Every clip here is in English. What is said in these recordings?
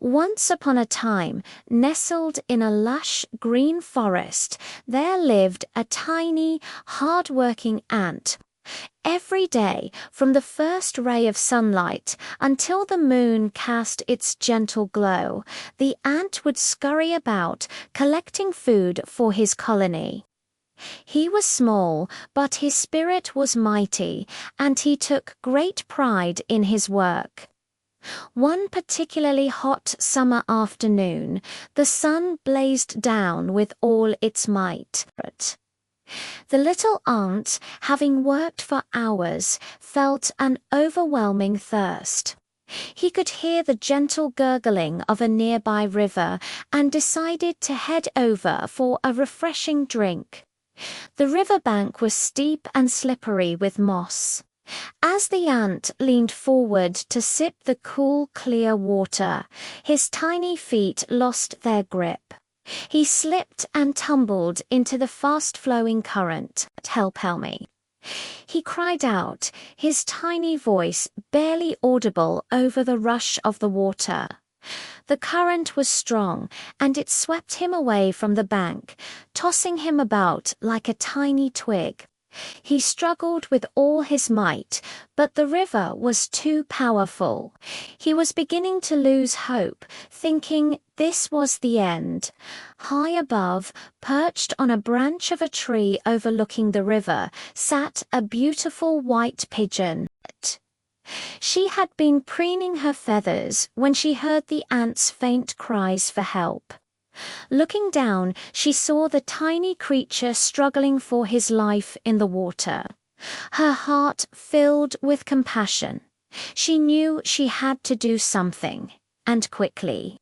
Once upon a time, nestled in a lush green forest, there lived a tiny, hard-working ant. Every day, from the first ray of sunlight until the moon cast its gentle glow, the ant would scurry about, collecting food for his colony. He was small, but his spirit was mighty, and he took great pride in his work. One particularly hot summer afternoon, the sun blazed down with all its might. The little ant, having worked for hours, felt an overwhelming thirst. He could hear the gentle gurgling of a nearby river and decided to head over for a refreshing drink. The riverbank was steep and slippery with moss. As the ant leaned forward to sip the cool, clear water, his tiny feet lost their grip. He slipped and tumbled into the fast-flowing current. "Help me!" He cried out, his tiny voice barely audible over the rush of the water. The current was strong, and it swept him away from the bank, tossing him about like a tiny twig. He struggled with all his might, but the river was too powerful. He was beginning to lose hope, thinking this was the end. High above, perched on a branch of a tree overlooking the river, sat a beautiful white pigeon. She had been preening her feathers when she heard the ant's faint cries for help. Looking down, she saw the tiny creature struggling for his life in the water. Her heart filled with compassion. She knew she had to do something, and quickly.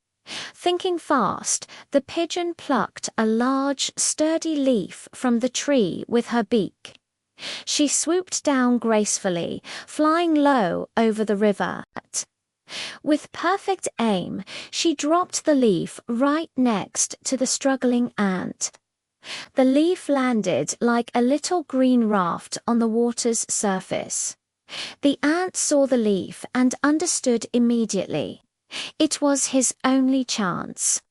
Thinking fast, the pigeon plucked a large, sturdy leaf from the tree with her beak. She swooped down gracefully, flying low over the river. With perfect aim, she dropped the leaf right next to the struggling ant. The leaf landed like a little green raft on the water's surface. The ant saw the leaf and understood immediately. It was his only chance.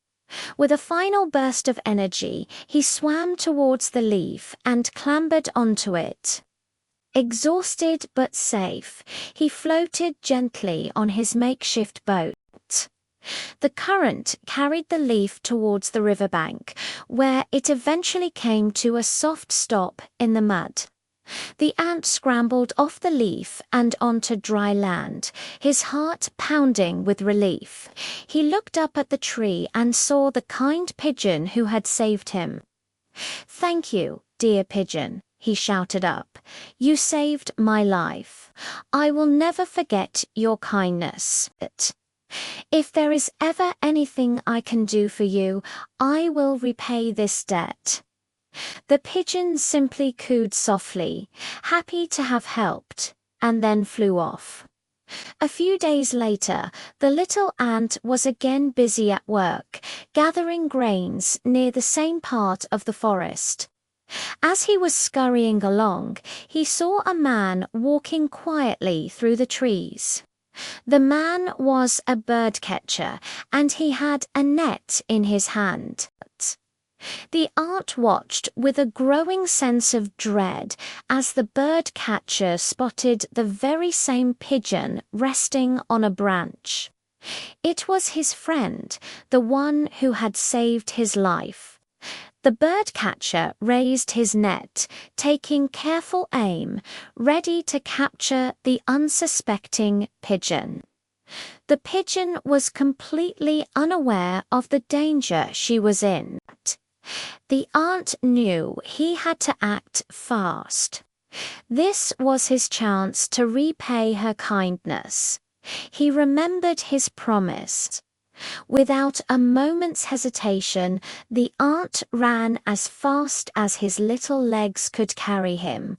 With a final burst of energy, he swam towards the leaf and clambered onto it. Exhausted but safe, he floated gently on his makeshift boat. The current carried the leaf towards the riverbank, where it eventually came to a soft stop in the mud. The ant scrambled off the leaf and onto dry land, his heart pounding with relief. He looked up at the tree and saw the kind pigeon who had saved him. "Thank you, dear pigeon," he shouted up. "You saved my life. I will never forget your kindness. If there is ever anything I can do for you, I will repay this debt." The pigeon simply cooed softly, happy to have helped, and then flew off. A few days later, the little ant was again busy at work, gathering grains near the same part of the forest. As he was scurrying along, he saw a man walking quietly through the trees. The man was a bird catcher, and he had a net in his hand. The ant watched with a growing sense of dread as the bird catcher spotted the very same pigeon resting on a branch. It was his friend, the one who had saved his life. The bird catcher raised his net, taking careful aim, ready to capture the unsuspecting pigeon. The pigeon was completely unaware of the danger she was in. The ant knew he had to act fast. This was his chance to repay her kindness. He remembered his promise. Without a moment's hesitation, the ant ran as fast as his little legs could carry him.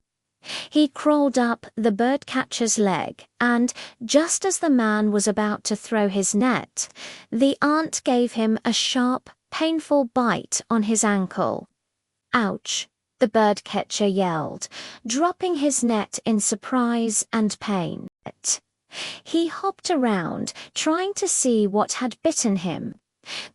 He crawled up the birdcatcher's leg, and, just as the man was about to throw his net, the ant gave him a sharp, painful bite on his ankle. "Ouch!" the birdcatcher yelled, dropping his net in surprise and pain. He hopped around, trying to see what had bitten him.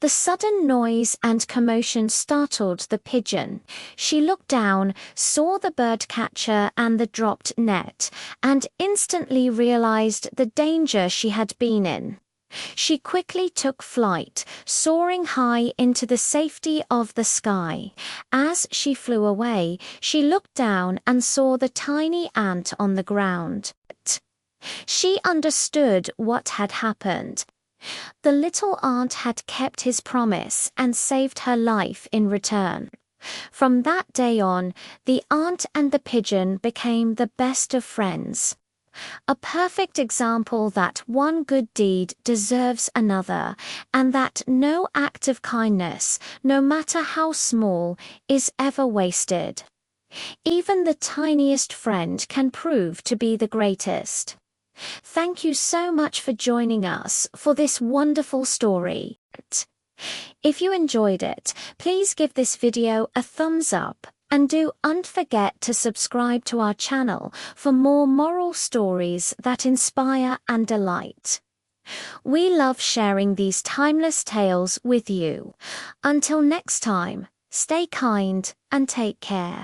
The sudden noise and commotion startled the pigeon. She looked down, saw the bird catcher and the dropped net, and instantly realized the danger she had been in. She quickly took flight, soaring high into the safety of the sky. As she flew away, she looked down and saw the tiny ant on the ground. She understood what had happened. The little ant had kept his promise and saved her life in return. From that day on, the ant and the pigeon became the best of friends. A perfect example that one good deed deserves another, and that no act of kindness, no matter how small, is ever wasted. Even the tiniest friend can prove to be the greatest. Thank you so much for joining us for this wonderful story. If you enjoyed it, please give this video a thumbs up and don't forget to subscribe to our channel for more moral stories that inspire and delight. We love sharing these timeless tales with you. Until next time, stay kind and take care.